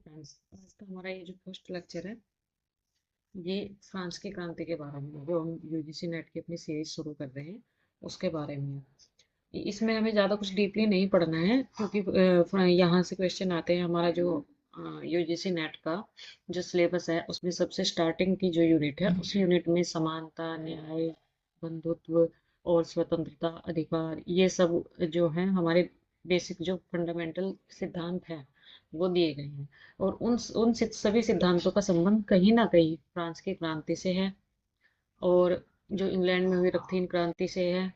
Friends, आज का हमारा ये जो फर्स्ट लेक्चर है ये फ्रांस की क्रांति के बारे में है, जो हम यूजीसी नेट की अपनी सीरीज शुरू कर रहे हैं उसके बारे में है। इसमें हमें ज़्यादा कुछ डीपली नहीं पढ़ना है क्योंकि यहाँ से क्वेश्चन आते हैं। हमारा जो यूजीसी नेट का जो सिलेबस है उसमें सबसे स्टार्टिंग की जो यूनिट है उस यूनिट में समानता, न्याय, बंधुत्व और स्वतंत्रता, अधिकार, ये सब जो है हमारे बेसिक जो फंडामेंटल सिद्धांत हैं वो दिए गए हैं। और उन सभी सिद्धांतों का संबंध कहीं ना कहीं फ्रांस की क्रांति से है और जो इंग्लैंड में हुई रक्तहीन क्रांति से है।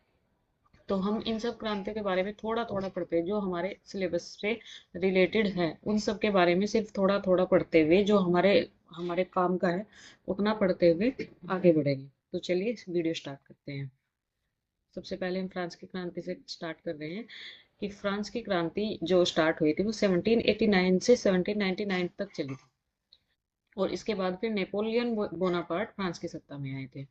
तो हम इन सब क्रांतियों के बारे में थोड़ा थोड़ा पढ़ते हैं, जो हमारे सिलेबस से रिलेटेड है उन सब के बारे में सिर्फ थोड़ा थोड़ा पढ़ते हुए, जो हमारे हमारे काम का है उतना पढ़ते हुए आगे बढ़ेंगे। तो चलिए वीडियो स्टार्ट करते हैं। सबसे पहले हम फ्रांस की क्रांति से स्टार्ट कर रहे हैं कि फ्रांस की क्रांति जो स्टार्ट हुई थी वो 1789 से 1799 तक चली थी और इसके बाद फिर नेपोलियन बोनापार्ट फ्रांस की सत्ता में आए थे।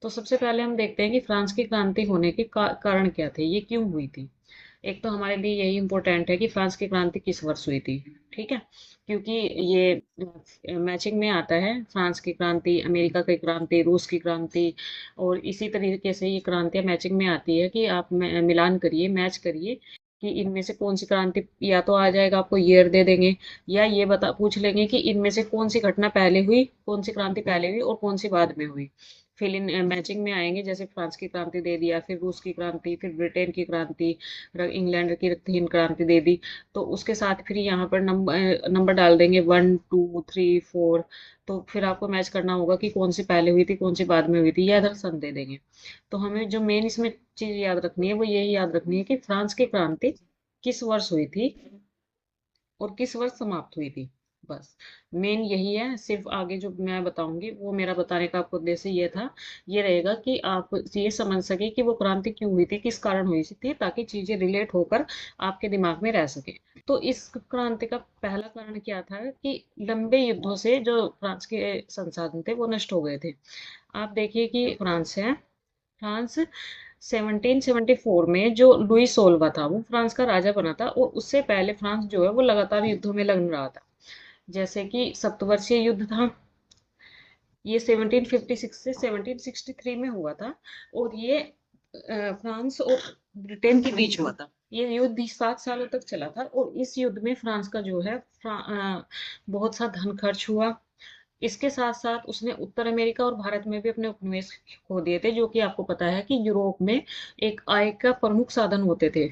तो सबसे पहले हम देखते हैं कि फ्रांस की क्रांति होने के कारण क्या थे, ये क्यों हुई थी। एक तो हमारे लिए यही इम्पोर्टेंट है कि फ्रांस की क्रांति किस वर्ष हुई थी। ठीक है, क्योंकि ये मैचिंग में आता है। फ्रांस की क्रांति, अमेरिका की क्रांति, रूस की क्रांति और इसी तरीके से ये क्रांतियां मैचिंग में आती है कि आप मिलान करिए, मैच करिए कि इनमें से कौन सी क्रांति, या तो आ जाएगा आपको ईयर दे देंगे या ये बता पूछ लेंगे कि इनमें से कौन सी घटना पहले हुई, कौन सी क्रांति पहले हुई और कौन सी बाद में हुई। फिर इन मैचिंग में आएंगे, जैसे फ्रांस की क्रांति दे दिया, फिर रूस की क्रांति, फिर ब्रिटेन की क्रांति, इंग्लैंड की रक्तहीन क्रांति दे दी। तो उसके साथ फिर यहाँ पर नंबर डाल देंगे 1 2 3 4। तो फिर आपको मैच करना होगा कि कौन सी पहले हुई थी कौन सी बाद में हुई थी, या इधर सन दे देंगे। तो हमें जो मेन इसमें चीज याद रखनी है वो यही याद रखनी है कि फ्रांस की क्रांति किस वर्ष हुई थी और किस वर्ष समाप्त हुई थी। बस मेन यही है। सिर्फ आगे जो मैं बताऊंगी वो मेरा बताने का आपको उद्देश्य ये था, ये रहेगा कि आप ये समझ सके कि वो क्रांति क्यों हुई थी, किस कारण हुई थी, ताकि चीजें रिलेट होकर आपके दिमाग में रह सके। तो इस क्रांति का पहला कारण क्या था कि लंबे युद्धों से जो फ्रांस के संसाधन थे वो नष्ट हो गए थे। आप देखिए कि फ्रांस है, फ्रांस 1774 में जो लुई सोलवा था वो फ्रांस का राजा बना था और उससे पहले फ्रांस जो है वो लगातार युद्धों में लग रहा था। जैसे कि सप्तवर्षीय युद्ध था, ये 1756 से 1763 में हुआ था और ये फ्रांस और ब्रिटेन के बीच हुआ था। ये युद्ध 7 सालों तक चला था और इस युद्ध में फ्रांस का जो है बहुत सा धन खर्च हुआ। इसके साथ साथ उसने उत्तर अमेरिका और भारत में भी अपने उपनिवेश खो दिए थे, जो कि आपको पता है कि यूरोप में एक आय का प्रमुख साधन होते थे।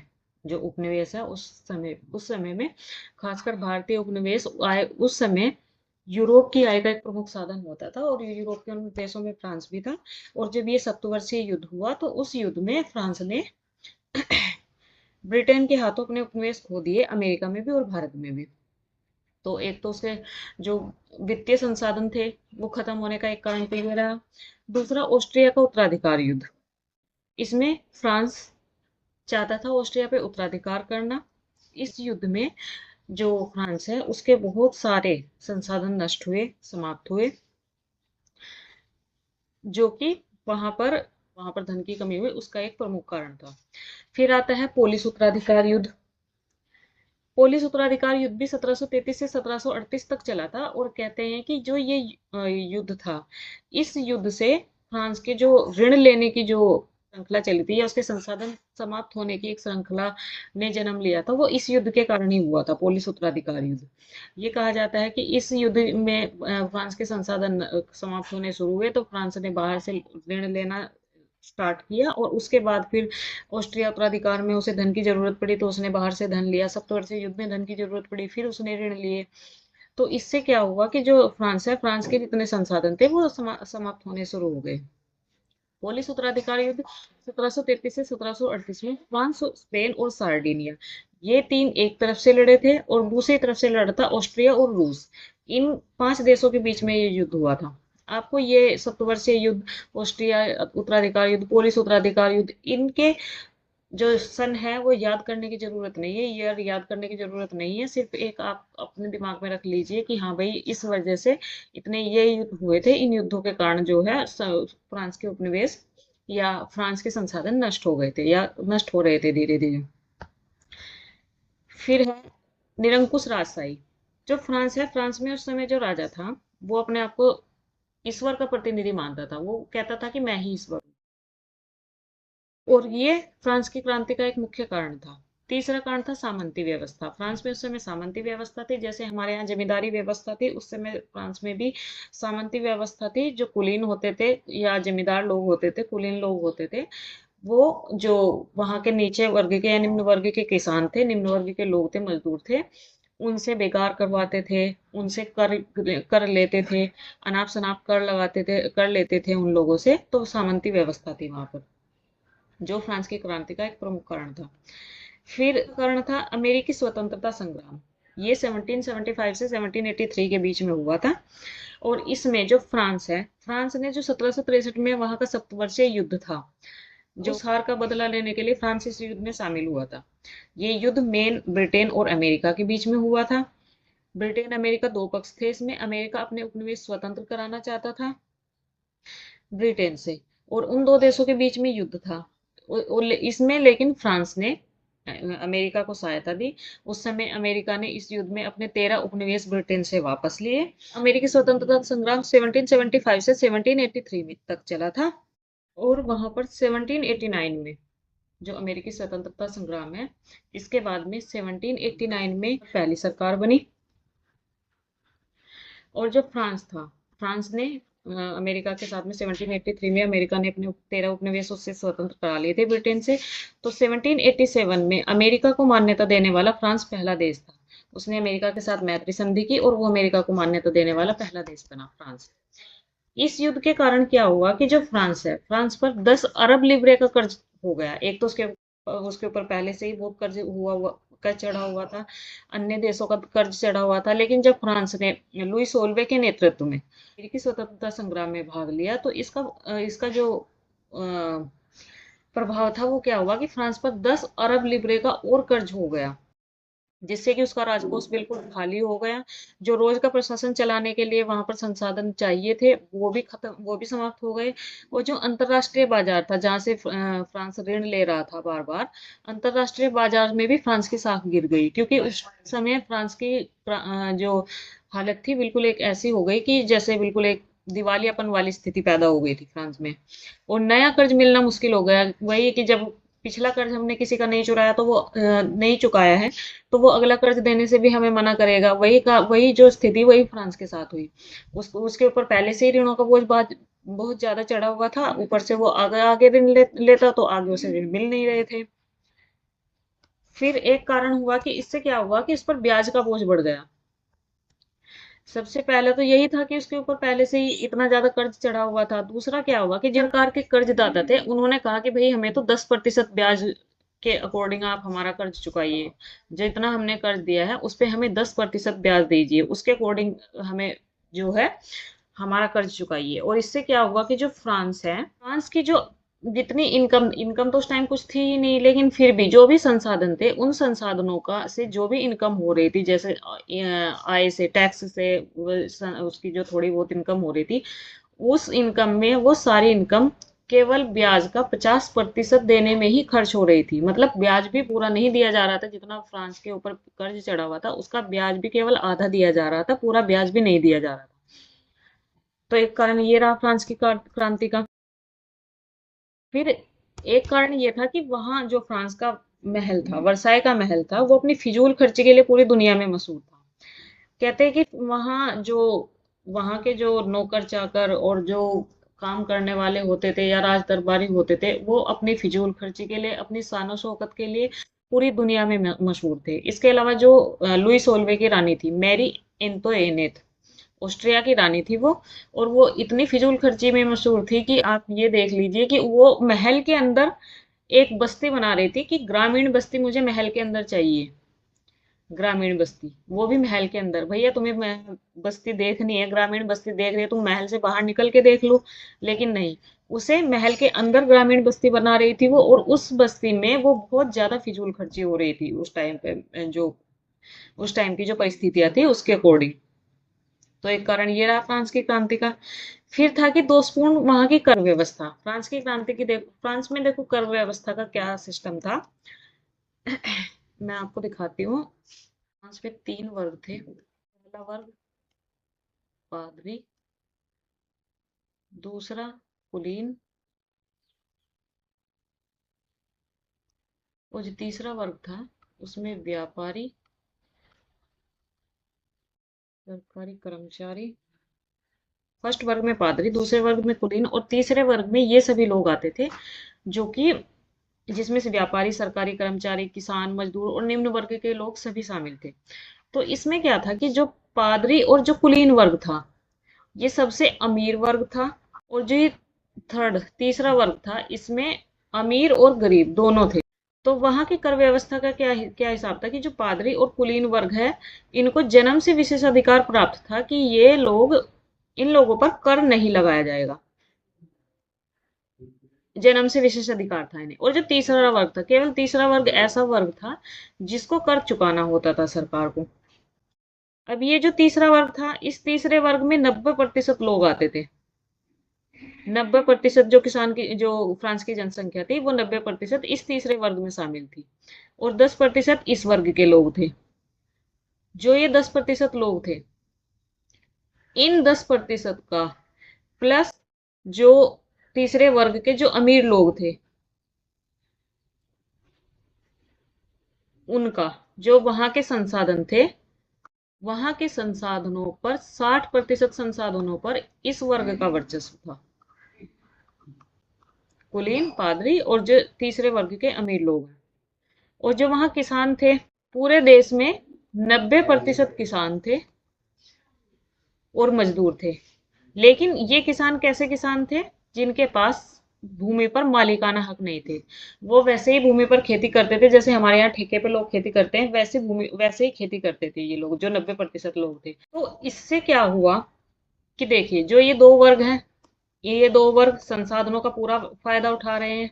जो उपनिवेश है उस समय में खासकर भारतीय उपनिवेश आय उस समय यूरोप की आय का एक प्रमुख साधन होता था और यूरोप के उन देशों में फ्रांस भी था। और जब ये सप्तवर्षीय युद्ध हुआ तो उस युद्ध में फ्रांस ने ब्रिटेन के हाथों अपने उपनिवेश खो दिए, अमेरिका में भी और भारत में भी। तो एक तो उसके जो वित्तीय संसाधन थे वो खत्म होने का एक कारण तो ये रहा। दूसरा, ऑस्ट्रिया का उत्तराधिकार युद्ध। इसमें फ्रांस चाहता था ऑस्ट्रिया पे उत्तराधिकार करना। इस युद्ध में जो फ्रांस है उसके बहुत सारे संसाधन नष्ट हुए, समाप्त हुए, जो कि वहां पर वहां पर धन की कमी हुई, उसका एक प्रमुख कारण था। फिर आता है पोलिस उत्तराधिकार युद्ध। पोलिस उत्तराधिकार युद्ध भी 1733 से 1738 तक चला था और कहते हैं कि जो ये युद्ध था, इस युद्ध से फ्रांस के जो ऋण लेने की जो श्रृंखला चली थी या उसके संसाधन समाप्त होने की एक श्रृंखला ने जन्म लिया था, वो इस युद्ध के कारण ही हुआ था, पोलिस उत्तराधिकार युद्ध। ये कहा जाता है कि इस युद्ध में फ्रांस के संसाधन समाप्त होने शुरू हुए तो फ्रांस ने बाहर से ऋण लेना स्टार्ट किया और उसके बाद फिर ऑस्ट्रिया उत्तराधिकार में उसे धन की जरूरत पड़ी तो उसने बाहर से धन लिया। सप्तवर्षीय युद्ध में धन की जरूरत पड़ी, फिर उसने ऋण लिए। तो इससे क्या हुआ कि जो फ्रांस है, फ्रांस के जितने संसाधन थे वो समाप्त होने शुरू हो गए। पोलिस उत्तराधिकार युद्ध 1733 से 1738 में फ्रांस, स्पेन और सार्डिनिया, ये तीन एक तरफ से लड़े थे और दूसरी तरफ से लड़ा था ऑस्ट्रिया और रूस। इन 5 देशों के बीच में ये युद्ध हुआ था। आपको ये सप्तवर्षीय युद्ध, ऑस्ट्रिया उत्तराधिकार युद्ध, पोलिस उत्तराधिकार युद्ध, इनके जो सन है वो याद करने की जरूरत नहीं है, ईयर याद करने की जरूरत नहीं है। सिर्फ एक आप अपने दिमाग में रख लीजिए कि हाँ भाई इस वजह से इतने ये युद्ध हुए थे, इन युद्धों के कारण जो है फ्रांस के उपनिवेश या फ्रांस के संसाधन नष्ट हो गए थे या नष्ट हो रहे थे धीरे धीरे। फिर है निरंकुश राजशाही। जो फ्रांस है, फ्रांस में उस समय जो राजा था, वो अपने आप को ईश्वर का प्रतिनिधि मानता था। वो कहता था कि मैं ही ईश्वर हूँ। और ये फ्रांस की क्रांति का एक मुख्य कारण था। तीसरा कारण था सामंती व्यवस्था। फ्रांस में उस समय सामंती व्यवस्था थी, जैसे हमारे यहाँ जमींदारी व्यवस्था थी, उस समय फ्रांस में भी सामंती व्यवस्था थी। जो कुलीन होते थे या जमींदार लोग होते थे, कुलीन लोग होते थे, वो जो वहाँ के नीचे वर्ग के या निम्न वर्ग के किसान थे, निम्न वर्ग के लोग थे, मजदूर थे, उनसे बेकार करवाते थे, उनसे कर कर लेते थे, अनाप शनाप कर लगाते थे, कर लेते थे उन लोगों से। तो सामंती व्यवस्था थी वहां पर, जो फ्रांस की क्रांति का एक प्रमुख कारण था। फिर कारण था अमेरिकी स्वतंत्रता संग्राम। ये 1775 से 1783 के बीच में हुआ था। और इसमें जो फ्रांस है, फ्रांस ने जो 1763 में वहां का सप्तवर्षीय युद्ध था, जो उस हार का बदला लेने के लिए फ्रांस इस युद्ध में शामिल हुआ था। ये युद्ध मेन ब्रिटेन और अमेरिका के बीच में हुआ था। ब्रिटेन अमेरिका दो पक्ष थे इसमें। अमेरिका अपने उपनिवेश स्वतंत्र कराना चाहता था ब्रिटेन से, और उन दो देशों के बीच में युद्ध था। इसमें लेकिन फ्रांस ने अमेरिका को सहायता दी। उस समय अमेरिका ने इस युद्ध में अपने 13 उपनिवेश ब्रिटेन से वापस लिए। अमेरिकी स्वतंत्रता संग्राम 1775 से 1783 में तक चला था। और वहां पर 1789 में, जो अमेरिकी स्वतंत्रता संग्राम है, इसके बाद में 1789 में पहली सरकार बनी। और जो फ्रांस था, फ्रांस ने अमेरिका के साथ में 1783 में अमेरिका ने अपने 13 उपनिवेश उससे स्वतंत्र करा लिए थे ब्रिटेन से। तो 1787 में अमेरिका को मान्यता देने वाला फ्रांस पहला देश था। उसने अमेरिका के साथ मैत्री संधि की और वो अमेरिका को मान्यता देने वाला पहला देश बना फ्रांस। इस युद्ध के कारण क्या हुआ कि जो फ्रांस है, फ्रांस पर 10 अरब लिब्रे का कर्ज हो गया। एक तो उसके ऊपर पहले से ही बहुत कर्ज हुआ हुआ कर्ज चढ़ा हुआ था, अन्य देशों का कर्ज चढ़ा हुआ था। लेकिन जब फ्रांस ने लुई सोल्वे के नेतृत्व में अमेरिकी स्वतंत्रता संग्राम में भाग लिया, तो इसका जो प्रभाव था वो क्या हुआ कि फ्रांस पर 10 अरब लिब्रे का और कर्ज हो गया, जिससे कि उसका राजकोष बिल्कुल खाली हो गया। जो रोज का प्रशासन चलाने के लिए वहां पर संसाधन चाहिए थे, वो भी समाप्त हो गए। और जो अंतरराष्ट्रीय बाजार था, जहां से फ्रांस ऋण ले रहा था बार बार, अंतरराष्ट्रीय बाजार में भी फ्रांस की साख गिर गई, क्योंकि उस समय फ्रांस की जो हालत थी बिल्कुल एक ऐसी हो गई कि जैसे बिल्कुल एक दिवालियापन वाली स्थिति पैदा हो गई थी फ्रांस में। और नया कर्ज मिलना मुश्किल हो गया। वही कि जब पिछला कर्ज हमने किसी का नहीं चुराया, तो वो नहीं चुकाया है, तो वो अगला कर्ज देने से भी हमें मना करेगा। वही जो स्थिति वही फ्रांस के साथ हुई। उसके ऊपर पहले से ही ऋणों का बोझ बहुत ज्यादा चढ़ा हुआ था। ऊपर से वो आगे आगे ऋण लेता, तो आगे उसे ऋण मिल नहीं रहे थे। फिर एक कारण हुआ कि इससे क्या हुआ कि इस पर ब्याज का बोझ बढ़ गया। सबसे पहले तो यही था कि उसके ऊपर पहले से ही इतना ज्यादा कर्ज चढ़ा हुआ था। दूसरा क्या हुआ कि जिन सरकार के कर्जदाता थे, उन्होंने कहा कि भाई हमें तो 10% ब्याज के अकॉर्डिंग आप हमारा कर्ज चुकाइए। जितना हमने कर्ज दिया है उस पे हमें 10% ब्याज दीजिए, उसके अकॉर्डिंग हमें जो है हमारा कर्ज चुकाइए। और इससे क्या हुआ कि जो फ्रांस है, फ्रांस की जो जितनी इनकम इनकम तो उस टाइम कुछ थी ही नहीं, लेकिन फिर भी जो भी संसाधन थे, उन संसाधनों का से जो भी इनकम हो रही थी, जैसे आय से, टैक्स से, उसकी जो थोड़ी बहुत इनकम हो रही थी, उस इनकम में वो सारी इनकम केवल ब्याज का 50% देने में ही खर्च हो रही थी। मतलब ब्याज भी पूरा नहीं दिया जा रहा था। जितना फ्रांस के ऊपर कर्ज चढ़ा हुआ था, उसका ब्याज भी केवल आधा दिया जा रहा था, पूरा ब्याज भी नहीं दिया जा रहा था। तो एक कारण ये रहा फ्रांस की क्रांति का। फिर एक कारण ये था कि वहां जो फ्रांस का महल था, वर्साई का महल था, वो अपनी फिजूल खर्ची के लिए पूरी दुनिया में मशहूर था। कहते हैं कि वहां के जो नौकर चाकर और जो काम करने वाले होते थे या राज दरबारी होते थे, वो अपनी फिजूल खर्ची के लिए, अपनी शानो शौकत के लिए पूरी दुनिया में मशहूर थे। इसके अलावा जो लुई सोल्वे की रानी थी, मैरी एंतोइनेट, ऑस्ट्रिया की रानी थी वो। और वो इतनी फिजूल खर्ची में मशहूर थी कि आप ये देख लीजिए कि वो महल के अंदर एक बस्ती बना रही थी कि ग्रामीण बस्ती मुझे महल के अंदर चाहिए। ग्रामीण बस्ती, वो भी महल के अंदर। भैया तुम्हें बस्ती देखनी है, ग्रामीण बस्ती देख रही है, तुम महल से बाहर निकल के देख लो। लेकिन नहीं, उसे महल के अंदर ग्रामीण बस्ती बना रही थी वो। और उस बस्ती में वो बहुत ज्यादा फिजूल खर्ची हो रही थी उस टाइम पे, जो उस टाइम की जो परिस्थितियां थी उसके अकॉर्डिंग। तो एक कारण ये रहा फ्रांस की क्रांति का। फिर था कि दोषपूर्ण वहां की कर व्यवस्था। फ्रांस की क्रांति की देखो, फ्रांस में देखो कर व्यवस्था का क्या सिस्टम था। मैं आपको दिखाती हूँ। फ्रांस में 3 वर्ग थे। पहला वर्ग पादरी, दूसरा कुलीन, और जो तीसरा वर्ग था उसमें व्यापारी, सरकारी कर्मचारी। फर्स्ट वर्ग में पादरी, दूसरे वर्ग में कुलीन और तीसरे वर्ग में ये सभी लोग आते थे जो कि जिसमें से व्यापारी, सरकारी कर्मचारी, किसान, मजदूर और निम्न वर्ग के लोग सभी शामिल थे। तो इसमें क्या था कि जो पादरी और जो कुलीन वर्ग था ये सबसे अमीर वर्ग था, और जो ये थर्ड तीसरा वर्ग था इसमें अमीर और गरीब दोनों थे। तो वहां की कर व्यवस्था का क्या क्या हिसाब था कि जो पादरी और कुलीन वर्ग है इनको जन्म से विशेषाधिकार प्राप्त था कि ये लोग इन लोगों पर कर नहीं लगाया जाएगा, जन्म से विशेष अधिकार था इन्हें। और जो तीसरा वर्ग था, केवल तीसरा वर्ग ऐसा वर्ग था जिसको कर चुकाना होता था सरकार को। अब ये जो तीसरा वर्ग था इस तीसरे वर्ग में 90% लोग आते थे। 90% जो किसान की जो फ्रांस की जनसंख्या थी वो 90% इस तीसरे वर्ग में शामिल थी, और 10% इस वर्ग के लोग थे। जो ये 10% लोग थे इन 10% का प्लस जो तीसरे वर्ग के जो अमीर लोग थे उनका, जो वहां के संसाधन थे, वहां के संसाधनों पर 60% संसाधनों पर इस वर्ग का वर्चस्व था। कुलीन, पादरी और जो तीसरे वर्ग के अमीर लोग हैं। और जो वहां किसान थे, पूरे देश में 90% किसान थे और मजदूर थे। लेकिन ये किसान कैसे किसान थे? जिनके पास भूमि पर मालिकाना हक नहीं थे। वो वैसे ही भूमि पर खेती करते थे, जैसे हमारे यहाँ ठेके पे लोग खेती करते हैं, वैसे ही खेती करते थे ये लोग, जो 90% लोग थे। तो इससे क्या हुआ कि देखिए जो ये दो वर्ग हैं, ये दो वर्ग संसाधनों का पूरा फायदा उठा रहे हैं।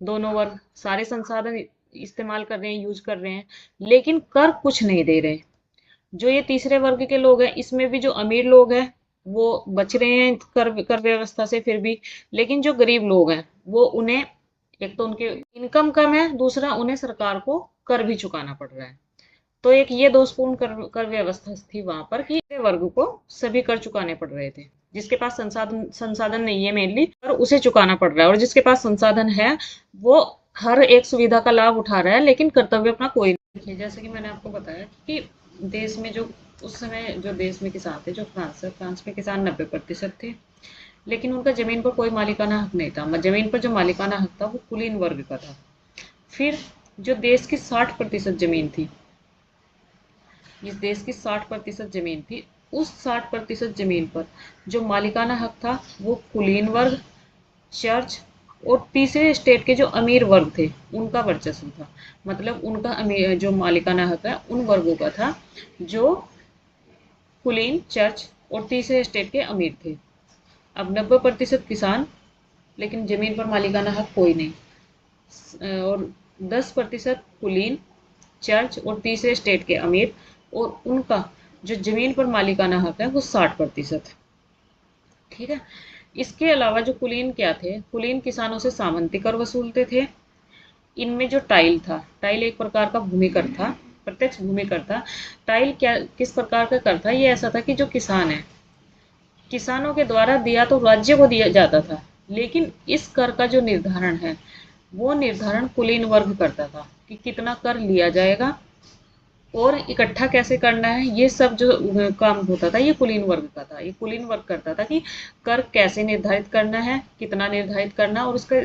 दोनों वर्ग सारे संसाधन इस्तेमाल कर रहे हैं, यूज कर रहे हैं, लेकिन कर कुछ नहीं दे रहे। जो ये तीसरे वर्ग के लोग हैं इसमें भी जो अमीर लोग हैं वो बच रहे हैं कर व्यवस्था से फिर भी, लेकिन जो गरीब लोग हैं वो उन्हें, एक तो उनके इनकम कम है, दूसरा उन्हें सरकार को कर भी चुकाना पड़ रहा है। तो एक ये दोषपूर्ण कर व्यवस्था थी वहां पर कि वर्ग को सभी कर चुकाने पड़ रहे थे। जिसके पास संसाधन संसाधन नहीं है मेनली, पर उसे चुकाना पड़ रहा है, और जिसके पास संसाधन है वो हर एक सुविधा का लाभ उठा रहा है, लेकिन कर्तव्य अपना कोई नहीं। देखिए जैसे कि मैंने आपको बताया कि देश में जो उस समय जो देश में किसान थे, जो फ्रांस है, फ्रांस में किसान 90% थे, लेकिन उनका जमीन पर कोई मालिकाना हक नहीं था। जमीन पर जो मालिकाना हक था वो कुलीन वर्ग का था। फिर जो देश की 60% जमीन थी, इस देश की 60% जमीन थी, उस 60% जमीन पर जो मालिकाना हक था वो कुलीन वर्ग, चर्च और तीसरे स्टेट के जो अमीर वर्ग थे उनका वर्चस्व था। मतलब उनका अमीर जो मालिकाना हक है उन वर्गों का था जो कुलीन, चर्च और तीसरे स्टेट के अमीर थे। अब 90% किसान, लेकिन जमीन पर मालिकाना हक कोई नहीं, और 10% कुलीन, चर्च और तीसरे स्टेट के अमीर, और उनका जो जमीन पर मालिकाना हक है वो 60%। ठीक है। इसके अलावा जो कुलीन क्या थे, कुलीन किसानों से सामंती कर वसूलते थे। इनमें जो टाइल था, टाइल एक प्रकार का भूमि कर था, प्रत्यक्ष भूमि कर था। टाइल क्या किस प्रकार का कर था? ये ऐसा था कि जो किसान है, किसानों के द्वारा दिया तो राज्य को दिया जाता था, लेकिन इस कर का जो निर्धारण है वो निर्धारण कुलीन वर्ग करता था कि कितना कर लिया जाएगा और इकट्ठा कैसे करना है। ये सब जो काम होता था ये कुलीन वर्ग का था। ये कुलीन वर्ग करता था कि कर कैसे निर्धारित करना है, कितना निर्धारित करना है और उसका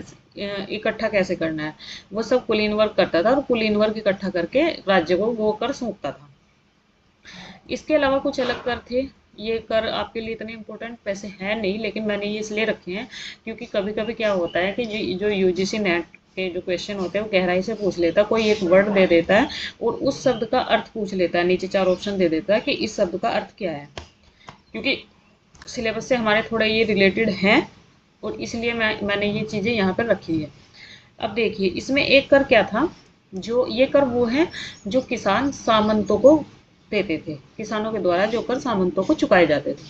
इकट्ठा कैसे करना है, वो सब कुलीन वर्ग करता था, और कुलीन वर्ग इकट्ठा करके राज्य को वो कर सौंपता था। इसके अलावा कुछ अलग कर थे। ये कर आपके लिए इतने इम्पोर्टेंट पैसे हैं नहीं, लेकिन मैंने ये इसलिए रखे हैं क्योंकि कभी कभी क्या होता है कि जो यूजीसी नेट के जो क्वेश्चन होते हैं वो गहराई से पूछ लेता है। कोई एक वर्ड दे देता है और उस शब्द का अर्थ पूछ लेता है, नीचे 4 ऑप्शन दे देता है कि इस शब्द का अर्थ क्या है। क्योंकि सिलेबस से हमारे थोड़े ये रिलेटेड हैं, और इसलिए मैंने ये चीज़ें यहाँ पर रखी है। अब देखिए इसमें एक कर क्या था, जो ये कर वो है जो किसान सामंतों को देते थे, किसानों के द्वारा जो कर सामंतों को चुकाए जाते थे।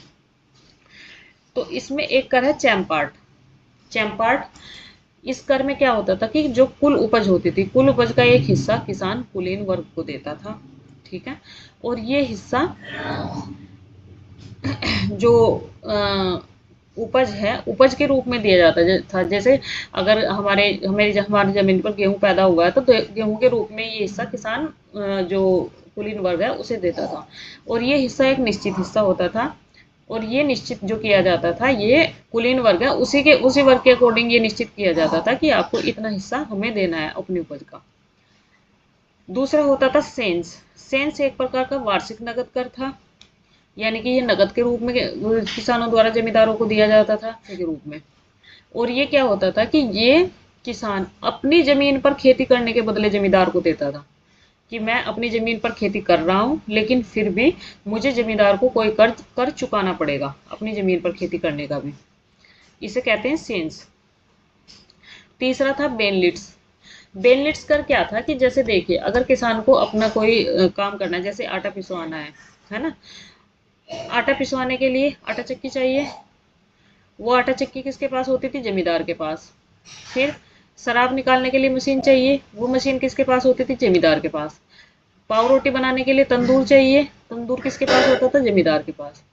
तो इसमें एक कर है चैम्पार्ट। चैम्पार्ट, इस कर में क्या होता था कि जो कुल उपज होती थी, कुल उपज का एक हिस्सा किसान कुलीन वर्ग को देता था। ठीक है। और ये हिस्सा जो उपज है, उपज के रूप में दिया जाता था। जैसे अगर हमारी जमीन पर गेहूं पैदा हुआ है तो गेहूं के रूप में ये हिस्सा किसान जो कुलीन वर्ग है उसे देता था। और ये हिस्सा एक निश्चित हिस्सा होता था। और ये निश्चित जो किया जाता था, ये कुलीन वर्ग है उसी वर्ग के अकॉर्डिंग ये निश्चित किया जाता था कि आपको इतना हिस्सा हमें देना है अपनी उपज का। दूसरा होता था सेंस। सेंस एक प्रकार का वार्षिक नगद कर था, यानी कि ये नकद के रूप में किसानों द्वारा जमींदारों को दिया जाता था के रूप में। और ये क्या होता था कि ये किसान अपनी जमीन पर खेती करने के बदले जमींदार को देता था कि मैं अपनी जमीन पर खेती कर रहा हूँ, लेकिन फिर भी मुझे जमींदार को कोई कर चुकाना पड़ेगा अपनी जमीन पर खेती करने का भी। इसे कहते हैं सेंस। तीसरा था बेनलिट्स। बेनलिट्स कर क्या था कि जैसे देखिए, अगर किसान को अपना कोई काम करना है, जैसे आटा पिसवाना है ना। आटा पिसवाने के लिए आटा चक्की चाहिए। वो आटा चक्की किसके पास होती थी? जमींदार के पास। फिर शराब निकालने के लिए मशीन चाहिए। वो मशीन किसके पास होती थी? जमींदार के पास। पाव रोटी बनाने के लिए तंदूर चाहिए। तंदूर किसके पास होता था? जमींदार के पास।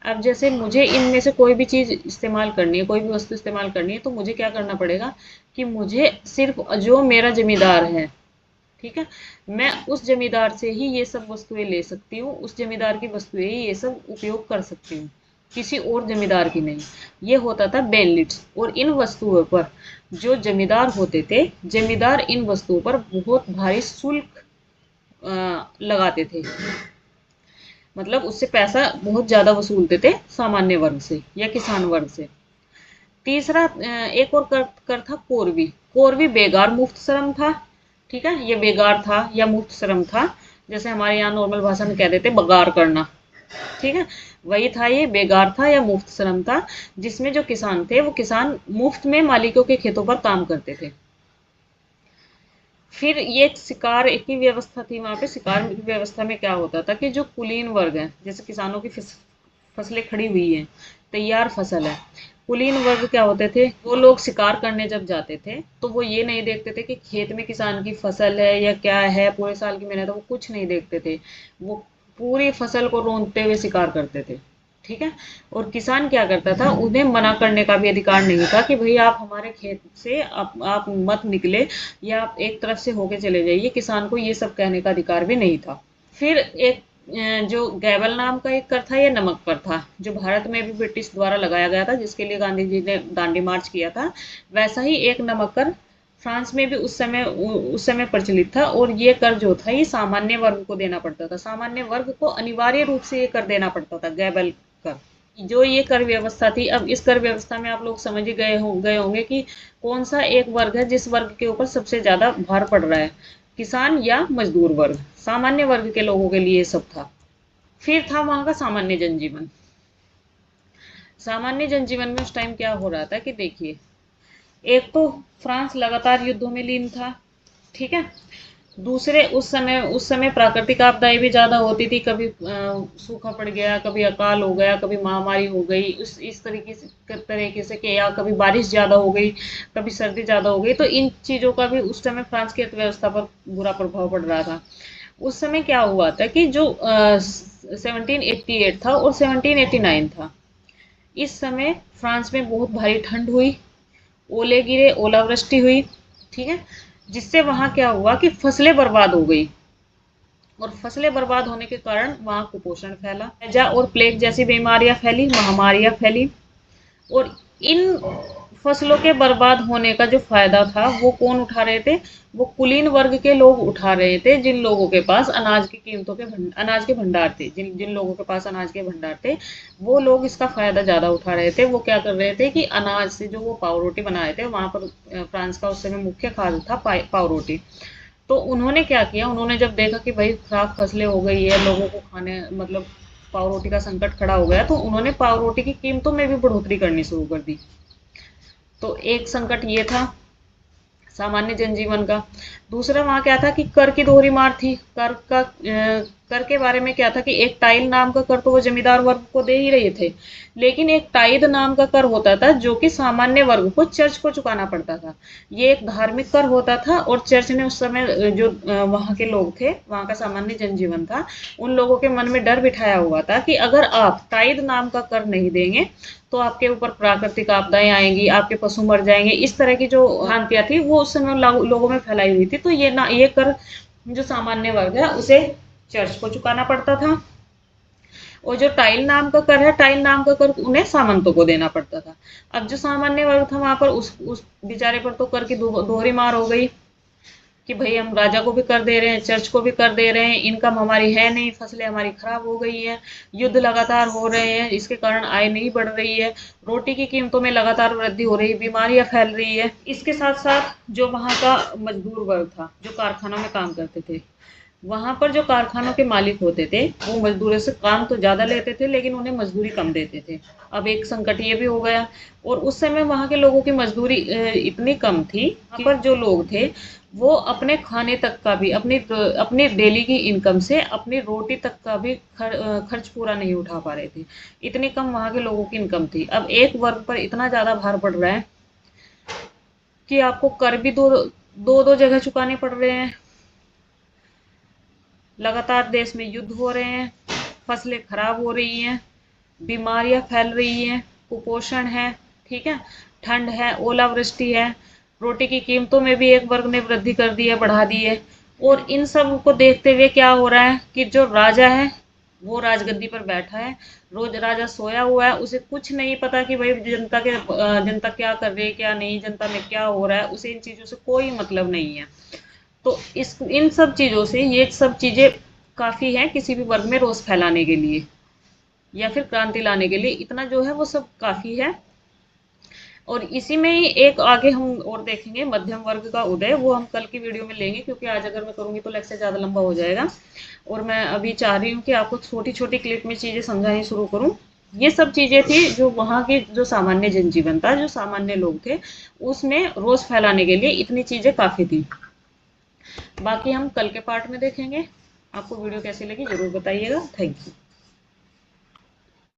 अब जैसे मुझे इनमें से कोई भी चीज़ इस्तेमाल करनी है, कोई भी वस्तु इस्तेमाल करनी है, तो मुझे क्या करना पड़ेगा कि मुझे सिर्फ जो मेरा जमींदार है, ठीक है, मैं उस जमींदार से ही ये सब वस्तुएं ले सकती हूँ, उस जमींदार की वस्तुएं ही ये सब उपयोग कर सकती हूँ, किसी और जमींदार की नहीं। ये होता था बेनलिट्स। और इन वस्तुओं पर जो जमींदार होते थे, जमींदार इन वस्तुओं पर बहुत भारी शुल्क लगाते थे। मतलब उससे पैसा बहुत ज्यादा वसूलते थे सामान्य वर्ग से या किसान वर्ग से। तीसरा एक और कर था कोरवी। कोरवी बेगार मुफ्त श्रम था। ठीक है, ये बेगार था या मुफ्त श्रम था। जैसे हमारे यहाँ नॉर्मल भाषा में कह देते बगार करना। ठीक है, वही था, ये बेगार था या मुफ्त श्रम था, जिसमें जो किसान थे वो किसान मुफ्त में मालिकों के खेतों पर काम करते थे। फिर ये शिकार की व्यवस्था थी वहां पे। शिकार की व्यवस्था में क्या होता था कि जो कुलीन वर्ग है, जैसे किसानों की फसलें खड़ी हुई हैं, तैयार फसल है, कुलीन वर्ग क्या होते थे, वो लोग शिकार करने जब जाते थे तो वो ये नहीं देखते थे कि खेत में किसान की फसल है या क्या है, पूरे साल की मेहनत है, वो कुछ नहीं देखते थे। वो पूरी फसल को रोंदते हुए शिकार करते थे। ठीक है। और किसान क्या करता था, उन्हें मना करने का भी अधिकार नहीं था कि भाई आप हमारे खेत से आप मत निकले या आप एक तरफ से होके चले जाइए। किसान को ये सब कहने का अधिकार भी नहीं था। फिर एक जो गैबल नाम का एक कर था, ये नमक कर था, जो भारत में भी ब्रिटिश द्वारा लगाया गया था, जिसके लिए गांधी जी ने दांडी मार्च किया था। वैसा ही एक नमक कर फ्रांस में भी उस समय प्रचलित था। और ये कर जो था, ये सामान्य वर्ग को देना पड़ता था। सामान्य वर्ग को अनिवार्य रूप से ये कर देना पड़ता था, गैबल कर। जो ये कर व्यवस्था थी, अब इस कर व्यवस्था में आप लोग समझ ही गए होंगे कि कौन सा एक वर्ग है जिस वर्ग के ऊपर सबसे ज्यादा भार पड़ रहा है, किसान या मजदूर वर्ग। सामान्य वर्ग के लोगों के लिए सब था। फिर था वहां का सामान्य जनजीवन। सामान्य जनजीवन में उस टाइम क्या हो रहा था कि देखिए, एक तो फ्रांस लगातार युद्धों में लीन था। ठीक है। दूसरे उस समय प्राकृतिक आपदाएं भी ज्यादा होती थी। कभी सूखा पड़ गया, कभी अकाल हो गया, कभी महामारी हो गई, इस तरीके से कि या कभी बारिश ज्यादा हो गई, कभी सर्दी ज्यादा हो गई। तो इन चीजों का भी उस समय फ्रांस की अर्थव्यवस्था पर बुरा प्रभाव पड़ रहा था। उस समय क्या हुआ था कि जो 1788 था और 1789 था, इस समय फ्रांस में बहुत भारी ठंड हुई, ओले गिरे, ओलावृष्टि हुई। ठीक है। जिससे वहां क्या हुआ कि फसलें बर्बाद हो गई। और फसलें बर्बाद होने के कारण वहां कुपोषण फैला, हैजा और प्लेग जैसी बीमारियां फैली, महामारियां फैली। और इन फसलों के बर्बाद होने का जो फायदा था वो कौन उठा रहे थे? वो कुलीन वर्ग के लोग उठा रहे थे, जिन लोगों के पास अनाज के भंडार थे, जिन जिन लोगों के पास अनाज के भंडार थे, वो लोग इसका फायदा ज्यादा उठा रहे थे। वो क्या कर रहे थे कि अनाज से जो वो पाव रोटी बना रहे थे, वहां पर फ्रांस का उस समय मुख्य खाद्य था पाव रोटी। तो उन्होंने क्या किया, उन्होंने जब देखा कि भाई खराब फसलें हो गई है, लोगों को खाने मतलब पाव रोटी का संकट खड़ा हो गया, तो उन्होंने पाव रोटी की कीमतों में भी बढ़ोतरी करनी शुरू कर दी। तो एक संकट ये था सामान्य जनजीवन का। दूसरा वहां क्या था कि कर की दोहरी मार थी। कर के बारे में क्या था कि एक टाइल नाम का कर तो वो जमींदार वर्ग को दे ही रहे थे, लेकिन एक टाइद नाम का कर होता था जो कि सामान्य वर्ग को, चर्च को चुकाना पड़ता था। ये एक धार्मिक कर होता था और चर्च ने उस समय जो वहाँ के लोग थे, वहाँ का सामान्य जनजीवन था, उन लोगों के मन में डर बिठाया हुआ था कि अगर आप टाइद नाम का कर नहीं देंगे तो आपके ऊपर प्राकृतिक आपदाएं आएंगी, आपके पशु मर जाएंगे। इस तरह की जो भ्रांतियां थी वो उस समय लोगों में फैलाई हुई थी। तो ये कर जो सामान्य वर्ग है उसे चर्च को चुकाना पड़ता था, और जो टाइल नाम का कर है, टाइल नाम का कर उन्हें सामंतों को देना पड़ता था। अब जो सामान्य वर्ग था वहां पर उस बेचारे पर तो कर की दोहरी मार हो गई कि भाई हम राजा को भी कर दे रहे हैं, चर्च को भी कर दे रहे हैं, इनकम हमारी है नहीं, फसलें हमारी खराब हो गई हैं, युद्ध लगातार हो रहे हैं, इसके कारण आय नहीं बढ़ रही है, रोटी की कीमतों में लगातार वृद्धि हो रही है, बीमारियां फैल रही है। इसके साथ साथ जो वहाँ का मजदूर वर्ग था जो कारखानों में काम करते थे, वहां पर जो कारखानों के मालिक होते थे वो मजदूरों से काम तो ज्यादा लेते थे लेकिन उन्हें मजदूरी कम देते थे। अब एक संकट ये भी हो गया, और उस समय वहां के लोगों की मजदूरी इतनी कम थी, वहां पर जो लोग थे वो अपने खाने तक का भी, अपनी अपनी डेली की इनकम से अपनी रोटी तक का भी खर्च पूरा नहीं उठा पा रहे थे। इतनी कम वहां के लोगों की इनकम थी। अब एक वर्ग पर इतना ज्यादा भार पड़ रहा है कि आपको कर भी दो जगह चुकाने पड़ रहे हैं, लगातार देश में युद्ध हो रहे हैं, फसलें खराब हो रही हैं, बीमारियां फैल रही हैं, कुपोषण है, ठीक है, ठंड है, ओलावृष्टि है, रोटी की कीमतों में भी एक वर्ग ने वृद्धि कर दी है, बढ़ा दी है। और इन सब को देखते हुए क्या हो रहा है कि जो राजा है वो राजगद्दी पर बैठा है, रोज राजा सोया हुआ है, उसे कुछ नहीं पता कि भाई जनता क्या कर रही है, क्या नहीं, जनता में क्या हो रहा है, उसे इन चीजों से कोई मतलब नहीं है। तो इस इन सब चीजों से, ये सब चीजें काफी हैं किसी भी वर्ग में रोष फैलाने के लिए या फिर क्रांति लाने के लिए। इतना जो है वो सब काफी है। और इसी में ही एक आगे हम और देखेंगे मध्यम वर्ग का उदय, वो हम कल की वीडियो में लेंगे, क्योंकि आज अगर मैं करूंगी तो लेक्चर ज्यादा लंबा हो जाएगा। और मैं अभी चाह रही हूँ कि आपको छोटी छोटी क्लिप में चीजें समझानी शुरू करूँ। ये सब चीजें थी जो वहाँ के जो सामान्य जनजीवन था, जो सामान्य लोग थे, उसमें रोष फैलाने के लिए इतनी चीजें काफी थी। बाकी हम कल के पार्ट में देखेंगे। आपको वीडियो कैसी लगी जरूर बताइएगा। Thank you.